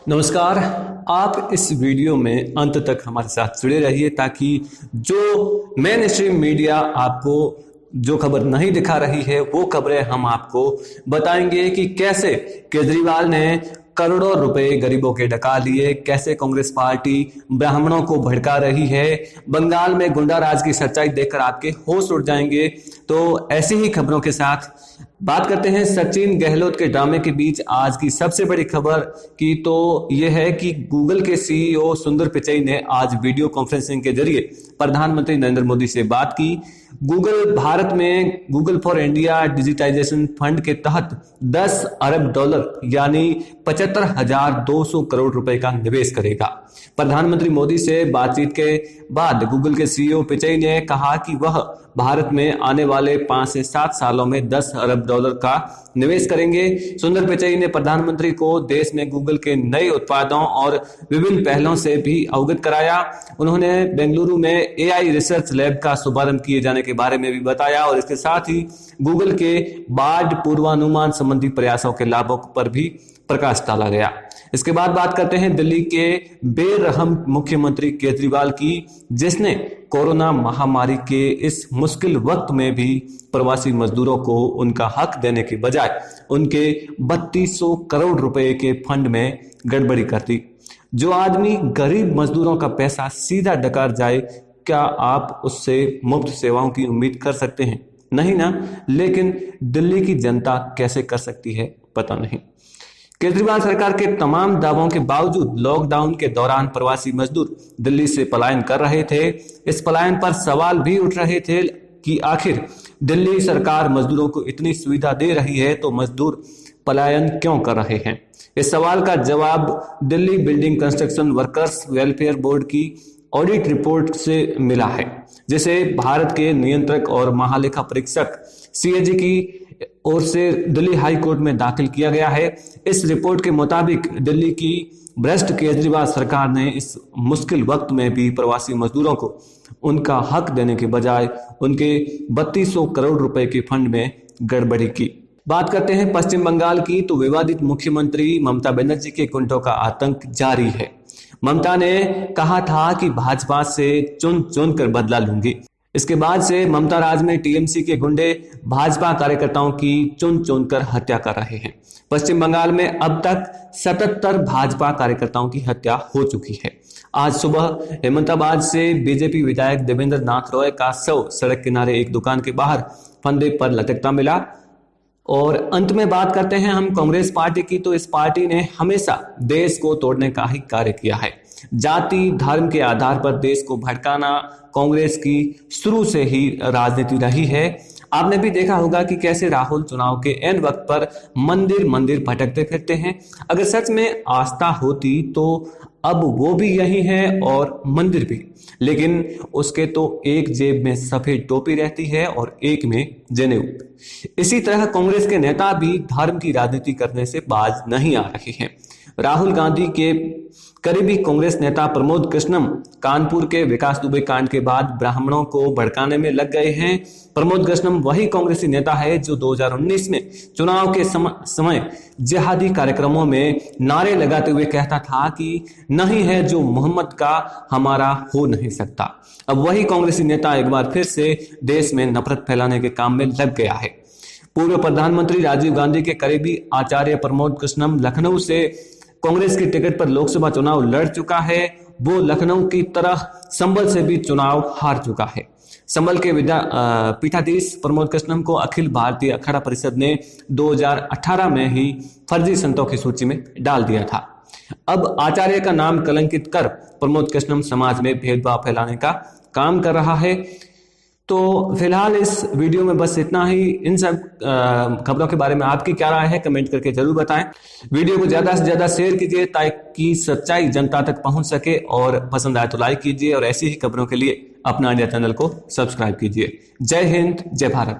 नमस्कार। आप इस वीडियो में अंत तक हमारे साथ जुड़े रहिए ताकि जो मेन स्ट्रीम मीडिया आपको जो खबर नहीं दिखा रही है वो खबरें हम आपको बताएंगे कि कैसे केजरीवाल ने करोड़ों रुपए गरीबों के डका लिए, कैसे कांग्रेस पार्टी ब्राह्मणों को भड़का रही है, बंगाल में गुंडा राज की सच्चाई देखकर आपके होश उड़ जाएंगे। तो ऐसी ही खबरों के साथ बात करते हैं सचिन गहलोत के ड्रामे के बीच आज की सबसे बड़ी खबर की। तो यह है कि गूगल के सीईओ सुंदर पिचई ने आज वीडियो कॉन्फ्रेंसिंग के जरिए प्रधानमंत्री नरेंद्र मोदी से बात की। गूगल भारत में Google for India digitisation fund के तहत 10 अरब डॉलर यानी 75,200 करोड़ रुपए का निवेश करेगा। प्रधानमंत्री मोदी से बातचीत के बाद गूगल के सीईओ पिचई ने कहा कि वह भारत में आने वाले 5 से 7 सालों में 10 अरब डॉलर का निवेश करेंगे। सुंदर पिचई ने प्रधानमंत्री को देश में गूगल के नए उत्पादों और विभिन्न पहलों से भी अवगत कराया। उन्होंने बेंगलुरु में एआई रिसर्च लैब का शुभारंभ किए जाने के बारे में भी बताया और इसके साथ ही गूगल के बाढ़ पूर्वानुमान संबंधी प्रयासों के लाभों पर भी प्रकाश डाला गया। इसके बाद बात करते हैं दिल्ली के बेरहम मुख्यमंत्री केजरीवाल की, जिसने कोरोना महामारी के इस मुश्किल वक्त में भी प्रवासी मजदूरों को उनका हक देने के बजाय उनके 3200 करोड़ रुपए के फंड में गड़बड़ी कर दी। जो आदमी गरीब मजदूरों का पैसा सीधा डकार जाए, क्या आप उससे मुफ्त सेवाओं की उम्मीद कर सकते हैं? नहीं ना। लेकिन दिल्ली की जनता कैसे कर सकती है पता नहीं। केजरीवाल सरकार के तमाम दावों के बावजूद लॉकडाउन के दौरान प्रवासी मजदूर दिल्ली से पलायन कर रहे थे। इस पलायन पर सवाल भी उठ रहे थे कि आखिर दिल्ली सरकार मजदूरों को इतनी सुविधा दे रही है तो मजदूर पलायन क्यों कर रहे हैं। इस सवाल का जवाब Delhi building construction workers welfare board की ऑडिट रिपोर्ट से मिला है, जिसे भारत के नियंत्रक और महालेखा परीक्षक सीएजी की ओर से दिल्ली हाई कोर्ट में दाखिल किया गया है। इस रिपोर्ट के मुताबिक दिल्ली की भ्रष्ट केजरीवाल सरकार ने इस मुश्किल वक्त में भी प्रवासी मजदूरों को उनका हक देने के बजाय उनके 3200 करोड़ रुपए के फंड में गड़बड़ी की। बात करते हैं पश्चिम बंगाल की, तो विवादित मुख्यमंत्री ममता बनर्जी के गुंडों का आतंक जारी है। ममता ने कहा था कि भाजपा से चुन चुन कर बदला लूंगी। इसके बाद से ममता राज में टीएमसी के गुंडे भाजपा कार्यकर्ताओं की चुन चुन कर हत्या कर रहे हैं। पश्चिम बंगाल में अब तक 77 भाजपा कार्यकर्ताओं की हत्या हो चुकी है। आज सुबह हेमंताबाद से बीजेपी विधायक देवेंद्र नाथ रॉय का शव सड़क किनारे एक दुकान के बाहर फंदे पर लटकता मिला। और अंत में बात करते हैं हम कांग्रेस पार्टी की, तो इस पार्टी ने हमेशा देश को तोड़ने का ही कार्य किया है। जाति धर्म के आधार पर देश को भड़काना कांग्रेस की शुरू से ही राजनीति रही है। आपने भी देखा होगा कि कैसे राहुल चुनाव के एन वक्त पर मंदिर मंदिर भटकते फिरते हैं। अगर सच में आस्था होती तो अब वो भी यही है और मंदिर भी, लेकिन उसके तो एक जेब में सफेद टोपी रहती है और एक में जनेऊ। इसी तरह कांग्रेस के नेता भी धर्म की राजनीति करने से बाज नहीं आ रहे हैं। राहुल गांधी के करीबी कांग्रेस नेता प्रमोद कृष्णम कानपुर के विकास दुबे कांड के बाद ब्राह्मणों को भड़काने में लग गए हैं। प्रमोद कृष्णम वही कांग्रेसी नेता है जो 2019 में चुनाव के समय जिहादी कार्यक्रमों में नारे लगाते हुए कहता था कि नहीं है जो मोहम्मद का हमारा हो नहीं सकता। अब वही कांग्रेसी नेता एक बार फिर से देश में नफरत फैलाने के काम में लग गया है। पूर्व प्रधानमंत्री राजीव गांधी के करीबी आचार्य प्रमोद कृष्णम लखनऊ से कांग्रेस की टिकट पर लोकसभा चुनाव लड़ चुका है। वो लखनऊ की तरह संभल से भी चुनाव हार चुका है। संभल के पीठाधीश प्रमोद कृष्णम को अखिल भारतीय अखाड़ा परिषद ने 2018 में ही फर्जी संतों की सूची में डाल दिया था। अब आचार्य का नाम कलंकित कर प्रमोद कृष्णम समाज में भेदभाव फैलाने का काम कर रहा है। तो फिलहाल इस वीडियो में बस इतना ही। इन सब खबरों के बारे में आपकी क्या राय है कमेंट करके जरूर बताएं। वीडियो को ज्यादा से ज्यादा शेयर कीजिए ताकि सच्चाई जनता तक पहुंच सके, और पसंद आए तो लाइक कीजिए और ऐसी ही खबरों के लिए अपना इंडिया चैनल को सब्सक्राइब कीजिए। जय हिंद, जय भारत।